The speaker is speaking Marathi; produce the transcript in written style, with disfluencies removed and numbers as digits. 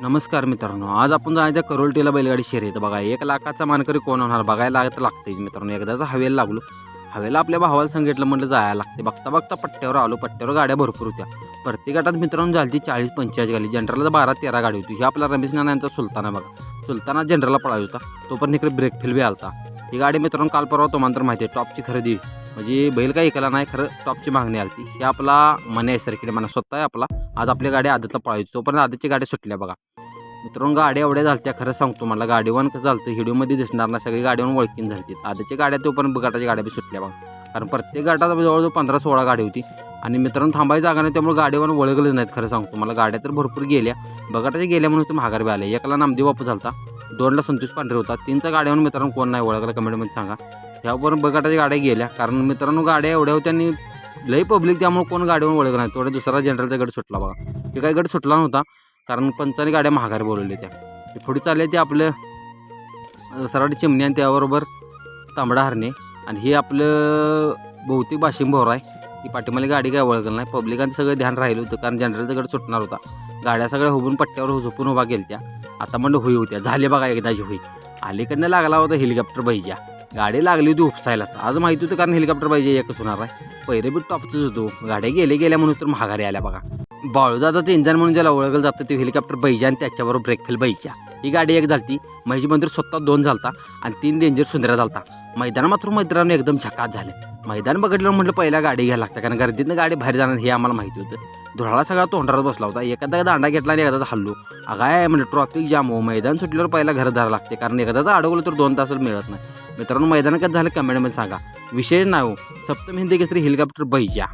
नमस्कार मित्रांनो, आज आपण जायचं करोलटीला बैलगाडी शर्यत. बघा 1,00,000चा मानकरी कोण होणार बघायला तर लागतेच मित्रांनो. एकदाच हवेला लागलो. हवेला आपल्या भावाला सांगितलं म्हटलं जायला लागते. बघता बघता पट्ट्यावर आलो. पट्ट्यावर गाड्या भरपूर होत्या. प्रत्येक गटात मित्रांनो झाली 40-45 गाडी. जनरलला 12-13 गाडी होती. ही आपला रमेश नाना यांचा सुलतान आहे बघा. सुलताना जनरलला पळाला होता. तो पण इकडे ब्रेक फेल बी आलता. ही गाडी मित्रांनो काल परवा तुम्हाला तर माहिती आहे टॉपची खरेदी म्हणजे बैल काही ऐकायला नाही, खरं टॉपची मागणी आली ही आपला मने आहे सरकीने म्हणा स्वतः आहे आपला. आज आपल्या गाडी आदतला पळायची. तोपर्यंत आदतची गाडी सुटल्या बघा मित्रांनो. गाड्या एवढ्या झालत्या खरं सांगतो मला. गाडीवान कसं झालं व्हिडिओमध्ये दिसणार ना, सगळी गाडीवर ओळखीन झाली. आधीच्या गाड्या तो पण गटाच्या गाड्या बी सुटल्या बघा. कारण प्रत्येक गटात जवळजवळ 15-16 गाडी होती आणि मित्रांनो थांबायची जागा नाही, त्यामुळे गाडीवर ओळखलंच नाहीत. खरं सांगतो मला गाड्या तर भरपूर गेल्या. बगाटाच्या गेल्या म्हणून ते महागार बी आले. एकला नामदेव बापू झालता, 2ला संतोष पांढरे होता, 3चा गाड्यावर मित्रांनो कोण नाही ओळखलं कमेंटमध्ये सांगा. ह्यावर बगाटाच्या गाड्या गेल्या कारण मित्रांनो गाड्या एवढ्या होत्या आणि लई पब्लिक, त्यामुळे कोण गाडीवर ओळखलं नाही. थोडा दुसरा जनरलचा गट सुटला बघा. हे काही गट सुटला नव्हता कारण पंचाने गाड्या महागार बोलवल्या त्या. पुढे चालले ते आपलं सराडी चिमणी आणि त्याबरोबर तांबडा हरणे आणि हे आपलं बहुतेक बाशिंग भोर आहे. ही पाठीमाली गाडी काय ओळखलं नाही. पब्लिकांचं सगळं ध्यान राहिलं होतं कारण जनरलचा गट सुटणार होता. गाड्या सगळ्या हुबून पट्ट्यावर झोपून उभा केल्या त्या. आता म्हणजे होई होत्या झाले बघा एकदाची होई. अलीकडनं लागला होता हेलिकॉप्टर पाहिजे. गाडी लागली होती उपसायला. आज माहिती होतं कारण हेलिकॉप्टर पाहिजे एकच होणार आहे. पहिले बी टॉपच होतो. गाड्या गेल्या म्हणून तर महागारी आल्या बघा. बाळूदादाचं इंजन म्हणून ज्याला ओळखलं जातं ते हेलिकॉप्टर बैजा आणि त्याच्याबरोबर ब्रेकफेल बैजा. ही गाडी एक झालती. महेश मंदिर स्वतः 2 झालता आणि 3 डेंजर सुंदरा झालता. मैदान मात्र मैदानानं एकदम झकास झाले. मैदान बघितलं म्हटलं पहिला गाडी घ्यायला लागतं कारण गर्दीतनं गाडी बाहेर जाणार हे आम्हाला माहिती होतं. धुराळा सगळा तोंडावर बसला होता. एखादा दांडा घेतला आणि एखादा हल्लो. अगाय म्हणजे ट्रॉफिक जाम हो. मैदान सुटल्यावर पहिला घर धरावं लागते कारण एखाद्याचं अडवलं तर 2 तास मिळत नाही. मित्रांनो मैदान कसं झालं कमेंटमध्ये सांगा. विषय नाही हो. सप्तम हिंदी केसरी हेलिकॉप्टर बैजा.